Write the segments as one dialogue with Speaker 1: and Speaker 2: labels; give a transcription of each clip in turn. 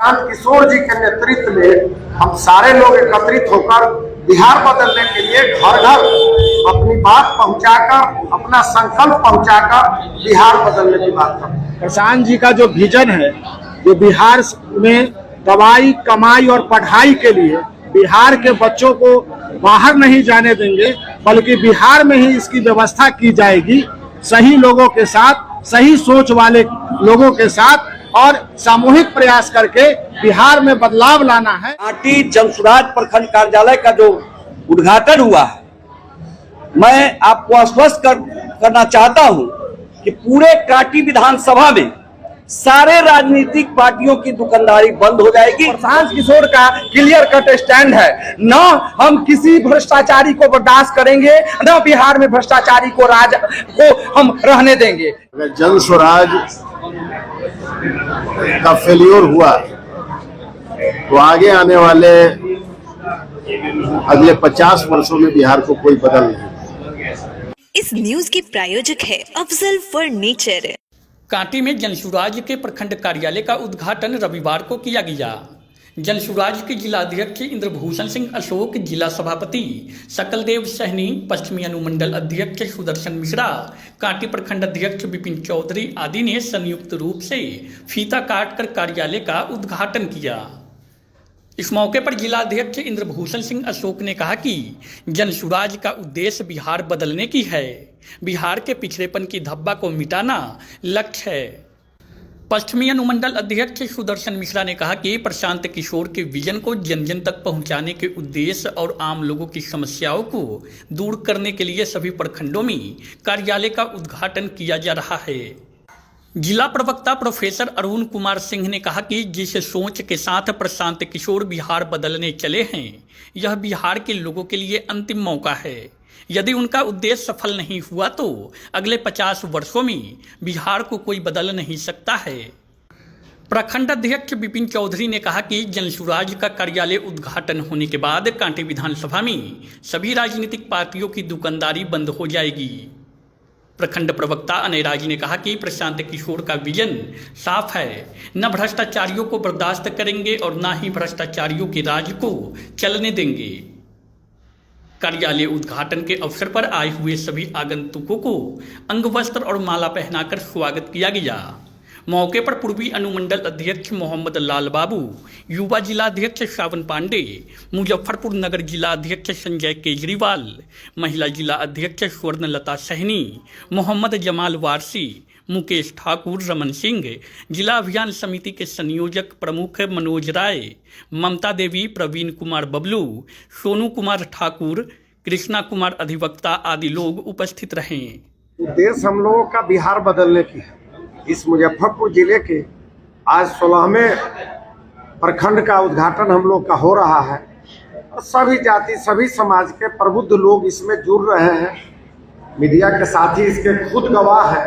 Speaker 1: प्रशांत किशोर जी के नेतृत्व में हम सारे लोग एकत्रित होकर बिहार बदलने के लिए घर घर अपनी बात पहुंचाकर, अपना संकल्प पहुंचाकर बिहार बदलने की बात करते हैं।
Speaker 2: प्रशांत जी का जो विजन है, जो बिहार में दवाई, कमाई और पढ़ाई के लिए बिहार के बच्चों को बाहर नहीं जाने देंगे, बल्कि बिहार में ही इसकी व्यवस्था की जाएगी, सही लोगों के साथ, सही सोच वाले लोगों के साथ, और सामूहिक प्रयास करके बिहार में बदलाव लाना है।
Speaker 3: कांटी जनसुराज प्रखंड कार्यालय का जो उद्घाटन हुआ है, मैं आपको आश्वस्त करना चाहता हूं कि पूरे कांटी विधानसभा में सारे राजनीतिक पार्टियों की दुकानदारी बंद हो जाएगी। प्रशांत किशोर का क्लियर कट स्टैंड है, न हम किसी भ्रष्टाचारी को बर्दाश्त करेंगे, न बिहार में भ्रष्टाचारी को हम रहने देंगे।
Speaker 1: अगर जन स्वराज का फेल्योर हुआ तो आगे आने वाले अगले 50 वर्षों में बिहार को कोई बदल नहीं।
Speaker 4: इस न्यूज के प्रायोजक है अफजल फर्नीचर।
Speaker 5: कांटी में जनसुराज के प्रखंड कार्यालय का उद्घाटन रविवार को किया गया। जनसुराज के जिलाध्यक्ष इंद्रभूषण सिंह अशोक, जिला सभापति सकलदेव सहनी, पश्चिमी अनुमंडल अध्यक्ष सुदर्शन मिश्रा, कांटी प्रखंड अध्यक्ष विपिन चौधरी आदि ने संयुक्त रूप से फीता काटकर कार्यालय का उद्घाटन किया। इस मौके पर जिलाध्यक्ष इंद्रभूषण सिंह अशोक ने कहा कि जनसुराज का उद्देश्य बिहार बदलने की है, बिहार के पिछड़ेपन की धब्बा को मिटाना लक्ष्य है। पश्चिमी अनुमंडल अध्यक्ष सुदर्शन मिश्रा ने कहा कि प्रशांत किशोर के विजन को जन जन तक पहुंचाने के उद्देश्य और आम लोगों की समस्याओं को दूर करने के लिए सभी प्रखंडों में कार्यालय का उद्घाटन किया जा रहा है। जिला प्रवक्ता प्रोफेसर अरुण कुमार सिंह ने कहा कि जिस सोच के साथ प्रशांत किशोर बिहार बदलने चले हैं, यह बिहार के लोगों के लिए अंतिम मौका है। यदि उनका उद्देश्य सफल नहीं हुआ तो अगले 50 वर्षों में बिहार को कोई बदल नहीं सकता है। प्रखंड अध्यक्ष विपिन चौधरी ने कहा कि जनसुराज का कार्यालय उद्घाटन होने के बाद कांटी विधानसभा में सभी राजनीतिक पार्टियों की दुकानदारी बंद हो जाएगी। प्रखंड प्रवक्ता अनयराज ने कहा कि प्रशांत किशोर का विजन साफ है, न भ्रष्टाचारियों को बर्दाश्त करेंगे और न ही भ्रष्टाचारियों के राज को चलने देंगे। कार्यालय उद्घाटन के अवसर पर आए हुए सभी आगंतुकों को अंगवस्त्र और माला पहनाकर स्वागत किया गया। मौके पर पूर्वी अनुमंडल अध्यक्ष मोहम्मद लाल बाबू, युवा जिलाध्यक्ष श्रावण पांडे, मुजफ्फरपुर नगर जिलाध्यक्ष संजय केजरीवाल, महिला जिला अध्यक्ष स्वर्णलता सहनी, मोहम्मद जमाल वारसी, मुकेश ठाकुर, रमन सिंह, जिला अभियान समिति के संयोजक प्रमुख मनोज राय, ममता देवी, प्रवीण कुमार बबलू, सोनू कुमार ठाकुर, कृष्णा कुमार अधिवक्ता आदि लोग उपस्थित रहे।
Speaker 1: उद्देश्य हम लोगों का बिहार बदलने की है। इस मुजफ्फरपुर जिले के आज 16वें प्रखंड का उद्घाटन हम लोग का हो रहा है और सभी जाति, सभी समाज के प्रबुद्ध लोग इसमें जुड़ रहे हैं। मीडिया के साथी इसके खुद गवाह है,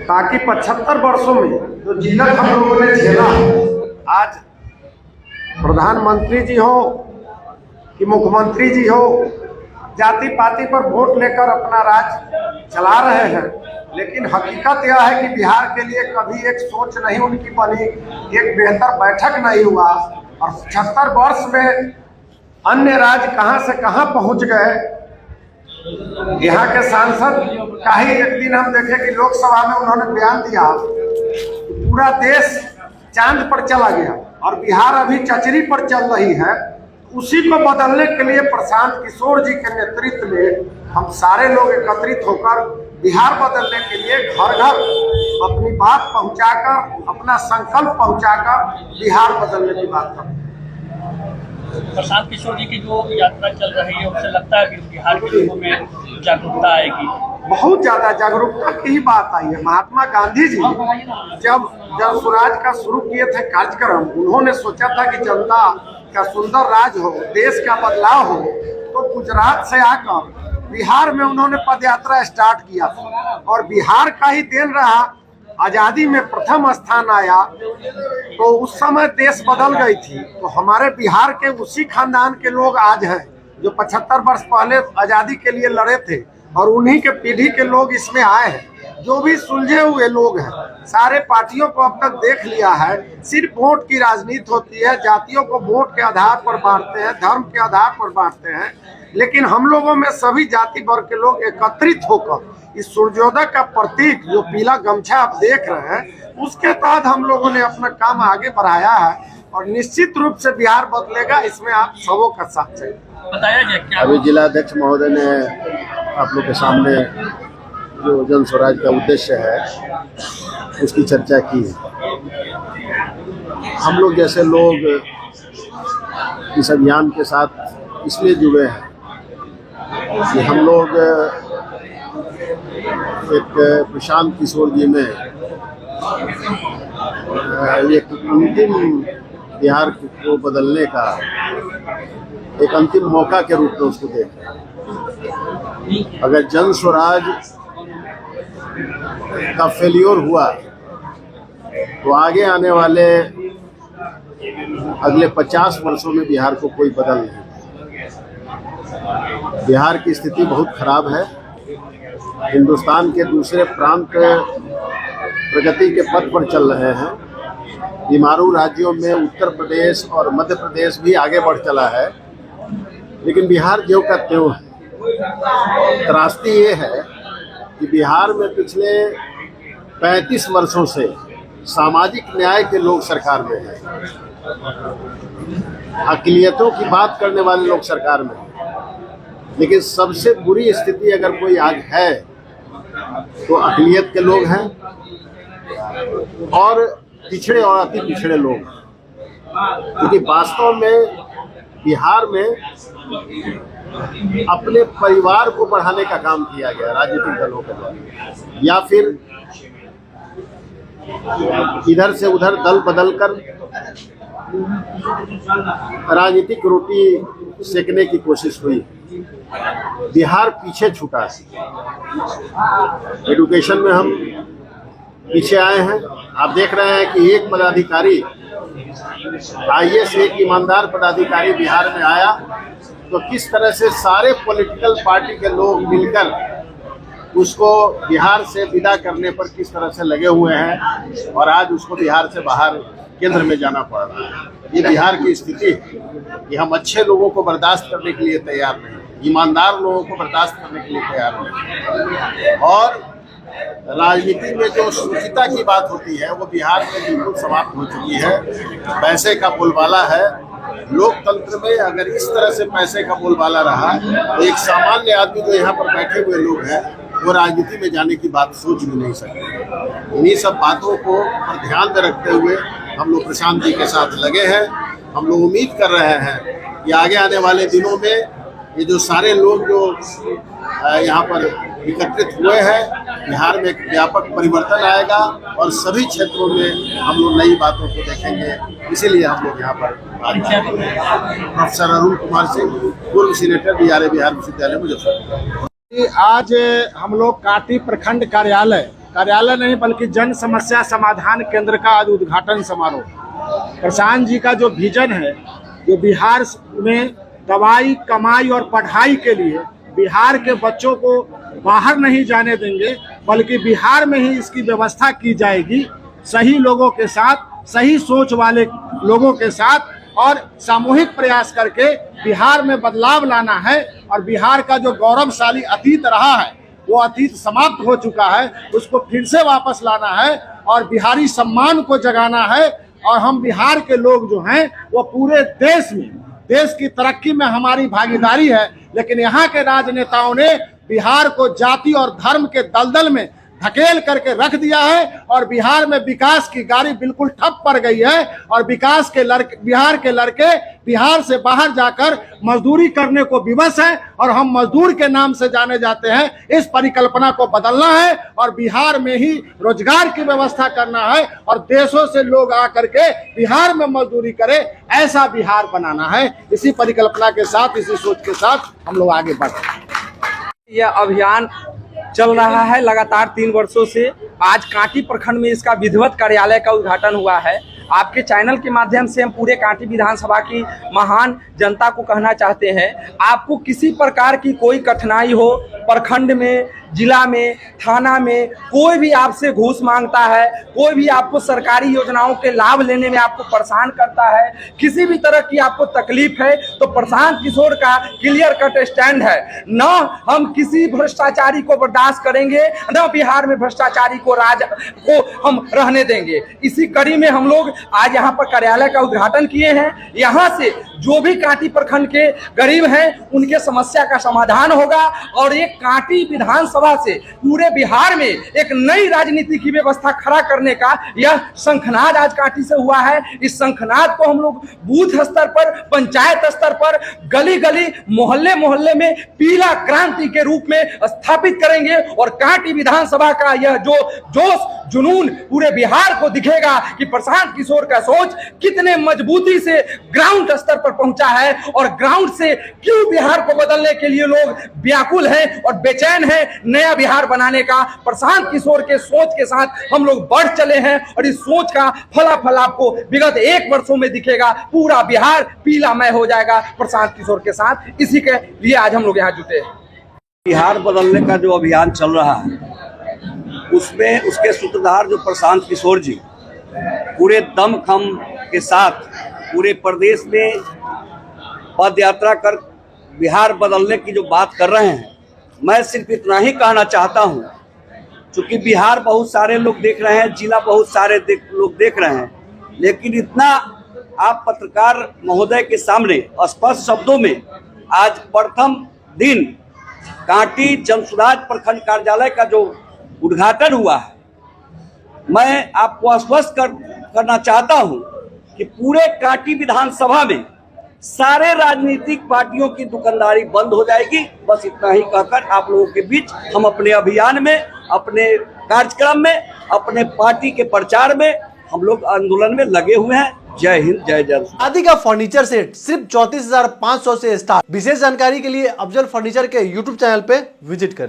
Speaker 1: ताकि 75 वर्षों में जो जिल्लत हम लोगों ने झेला, आज प्रधानमंत्री जी हो कि मुख्यमंत्री जी हो, जाति पाति पर वोट लेकर अपना राज चला रहे हैं, लेकिन हकीकत यह है कि बिहार के लिए कभी एक सोच नहीं उनकी बनी, एक बेहतर बैठक नहीं हुआ और 76 वर्ष में अन्य राज्य कहां से कहां पहुंच गए। यहाँ के सांसद का ही एक दिन हम देखे कि लोकसभा में उन्होंने बयान दिया, पूरा देश चांद पर चला गया और बिहार अभी चचरी पर चल रही है। उसी को बदलने के लिए प्रशांत किशोर जी के नेतृत्व में हम सारे लोग एकत्रित होकर बिहार बदलने के लिए घर घर अपनी बात पहुंचाकर, अपना संकल्प पहुंचाकर बिहार बदलने की बात करते हैं।
Speaker 5: प्रशांत किशोर जी की जो यात्रा चल रही है, उससे लगता है कि बिहार के लोगों में जागरूकता आएगी।
Speaker 1: बहुत ज्यादा जागरूकता की ही बात आई है। महात्मा गांधी जी जब जनसुराज का शुरू किए थे कार्यक्रम, उन्होंने सोचा था कि जनता का सुंदर राज हो, देश का बदलाव हो, तो गुजरात से आकर बिहार में उन्होंने पदयात्रा स्टार्ट किया था और बिहार का ही देन रहा। आजादी में प्रथम स्थान आया तो उस समय देश बदल गई थी। तो हमारे बिहार के उसी खानदान के लोग आज हैं जो 75 वर्ष पहले आजादी के लिए लड़े थे और उन्हीं के पीढ़ी के लोग इसमें आए हैं। जो भी सुलझे हुए लोग हैं, सारे पार्टियों को अब तक देख लिया है। सिर्फ वोट की राजनीति होती है, जातियों को वोट के आधार पर बांटते हैं, धर्म के आधार पर बांटते हैं। लेकिन हम लोगों में सभी जाति वर्ग के लोग एकत्रित होकर इस सूर्योदय का प्रतीक जो पीला गमछा आप देख रहे हैं, उसके तहत हम लोगों ने अपना काम आगे बढ़ाया है और निश्चित रूप से बिहार बदलेगा, इसमें आप सबों का साथ चाहिए।
Speaker 5: बताया जाए क्या
Speaker 6: अभी जिलाध्यक्ष महोदय ने आप लोग के सामने जो जन स्वराज का उद्देश्य है उसकी चर्चा की है। हम लोग जैसे लोग इस अभियान के साथ इसलिए जुड़े हैं कि हम लोग एक प्रशांत किशोर जी में एक अंतिम बिहार को बदलने का एक अंतिम मौका के रूप में उसको देख रहे हैं। अगर जन स्वराज का फेल्योर हुआ तो आगे आने वाले अगले 50 वर्षों में बिहार को कोई बदल नहीं। बिहार की स्थिति बहुत खराब है। हिंदुस्तान के दूसरे प्रांत प्रगति के पथ पर चल रहे हैं। बीमारू राज्यों में उत्तर प्रदेश और मध्य प्रदेश भी आगे बढ़ चला है, लेकिन बिहार ज्यों का त्यों है। त्रासदी ये है कि बिहार में पिछले 35 वर्षों से सामाजिक न्याय के लोग सरकार में हैं, अक़लियतों की बात करने वाले लोग सरकार में हैं। लेकिन सबसे बुरी स्थिति अगर कोई आज है तो अक़लियत के लोग हैं और पिछड़े और अति पिछड़े लोग, क्योंकि वास्तव में बिहार में अपने परिवार को बढ़ाने का काम किया गया राजनीतिक दलों के द्वारा, या फिर इधर से उधर दल बदल कर राजनीतिक रोटी सेकने की कोशिश हुई। बिहार पीछे छूटा है। एजुकेशन में हम पीछे आए हैं। आप देख रहे हैं कि एक पदाधिकारी IAS एक ईमानदार पदाधिकारी बिहार में आया तो किस तरह से सारे पॉलिटिकल पार्टी के लोग मिलकर उसको बिहार से विदा करने पर किस तरह से लगे हुए हैं, और आज उसको बिहार से बाहर केंद्र में जाना पड़ रहा है। ये बिहार की स्थिति है कि हम अच्छे लोगों को बर्दाश्त करने के लिए तैयार नहीं, ईमानदार लोगों को बर्दाश्त करने के लिए तैयार नहीं। और राजनीति में जो शुचिता की बात होती है वो बिहार में बिल्कुल समाप्त हो चुकी है। पैसे का बोलबाला है। लोकतंत्र में अगर इस तरह से पैसे का बोलबाला रहा तो एक सामान्य आदमी जो यहाँ पर बैठे हुए लोग हैं वो राजनीति में जाने की बात सोच भी नहीं सकते। इन्हीं सब बातों को ध्यान में रखते हुए हम लोग प्रशांत जी के साथ लगे हैं। हम लोग उम्मीद कर रहे हैं कि आगे आने वाले दिनों में ये जो सारे लोग जो यहाँ पर एकत्रित हुए हैं, बिहार में एक व्यापक परिवर्तन आएगा और सभी क्षेत्रों में हम लोग नई बातों को देखेंगे। इसीलिए हम लोग यहाँ पर प्रोफेसर अरुण कुमार सिंह, पूर्व सीनेटर DRA बिहार विश्वविद्यालय मुजफ्फरपुर।
Speaker 2: आज हम लोग काटी प्रखंड कार्यालय नहीं बल्कि जन समस्या समाधान केंद्र का आज उद्घाटन समारोह। प्रशांत जी का जो विजन है, जो बिहार में दवाई, कमाई और पढ़ाई के लिए बिहार के बच्चों को बाहर नहीं जाने देंगे, बल्कि बिहार में ही इसकी व्यवस्था की जाएगी, सही लोगों के साथ, सही सोच वाले लोगों के साथ, और सामूहिक प्रयास करके बिहार में बदलाव लाना है। और बिहार का जो गौरवशाली अतीत रहा है वो अतीत समाप्त हो चुका है, उसको फिर से वापस लाना है और बिहारी सम्मान को जगाना है। और हम बिहार के लोग जो हैं वो पूरे देश में, देश की तरक्की में हमारी भागीदारी है, लेकिन यहाँ के राजनेताओं ने बिहार को जाति और धर्म के दलदल में धकेल करके रख दिया है और बिहार में विकास की गाड़ी बिल्कुल ठप पड़ गई है। और बिहार के लड़के बिहार से बाहर जाकर मजदूरी करने को विवश हैं और हम मजदूर के नाम से जाने जाते हैं। इस परिकल्पना को बदलना है और बिहार में ही रोजगार की व्यवस्था करना है और देशों से लोग आकर के बिहार में मजदूरी करें, ऐसा बिहार बनाना है। इसी परिकल्पना के साथ, इसी सोच के साथ हम लोग आगे बढ़ रहे हैं।
Speaker 7: यह अभियान चल रहा है लगातार 3 वर्षों से। आज कांटी प्रखंड में इसका विधिवत कार्यालय का उद्घाटन हुआ है। आपके चैनल के माध्यम से हम पूरे कांटी विधानसभा की महान जनता को कहना चाहते हैं, आपको किसी प्रकार की कोई कठिनाई हो प्रखंड में जिला में, थाना में कोई भी आपसे घूस मांगता है, कोई भी आपको सरकारी योजनाओं के लाभ लेने में आपको परेशान करता है, किसी भी तरह की आपको तकलीफ है, तो प्रशांत किशोर का क्लियर कट स्टैंड है। न हम किसी भ्रष्टाचारी को बर्दाश्त करेंगे, न बिहार में भ्रष्टाचारी को हम रहने देंगे। इसी कड़ी में हम लोग आज यहाँ पर कार्यालय का उद्घाटन किए हैं। यहाँ से जो भी कांटी प्रखंड के गरीब हैं उनके समस्या का समाधान होगा और एक कांटी विधानसभा से पूरे बिहार में एक नई राजनीति की व्यवस्था खड़ा करने का यह शंखनाद आज कांटी से हुआ है। इस शंखनाद को हम लोग बूथ स्तर पर, पंचायत स्तर पर, गली गली, मोहल्ले मोहल्ले में पीला क्रांति के रूप में स्थापित करेंगे और कांटी विधानसभा का यह जो जोश जुनून पूरे बिहार को दिखेगा कि प्रशांत किशोर का सोच कितने मजबूती से ग्राउंड स्तर पर पहुंचा है और ग्राउंड से क्यों बिहार को बदलने के लिए लोग व्याकुल हैं और बेचैन हैं। नया बिहार बनाने का प्रशांत किशोर के सोच के साथ हम लोग बढ़ चले हैं और इस सोच का फलाफल आपको विगत 1 वर्षों में दिखेगा। पूरा बिहार पीलामय हो जाएगा प्रशांत किशोर के साथ। इसी के लिए आज हम लोग यहाँ जुटे हैं।
Speaker 3: बिहार बदलने का जो अभियान चल रहा है उसमें उसके सूत्रधार जो प्रशांत किशोर जी पूरे दमखम के साथ पूरे प्रदेश में पद यात्रा कर बिहार बदलने की जो बात कर रहे हैं, मैं सिर्फ इतना ही कहना चाहता हूं, क्योंकि बिहार बहुत सारे लोग देख रहे हैं, जिला बहुत सारे लोग देख रहे हैं, लेकिन इतना आप पत्रकार महोदय के सामने स्पष्ट शब्दों में आज प्रथम दिन कांटी जनसुराज प्रखंड कार्यालय का जो उद्घाटन हुआ है, मैं आपको आश्वस्त करना चाहता हूं कि पूरे कांटी विधानसभा में सारे राजनीतिक पार्टियों की दुकानदारी बंद हो जाएगी। बस इतना ही कहकर आप लोगों के बीच हम अपने अभियान में, अपने कार्यक्रम में, अपने पार्टी के प्रचार में हम लोग आंदोलन में लगे हुए हैं। जय हिंद, जय जय।
Speaker 8: शादी का फर्नीचर सेट सिर्फ 34,500 से स्टार्ट। विशेष जानकारी के लिए अफजल फर्नीचर के यूट्यूब चैनल पे विजिट करें।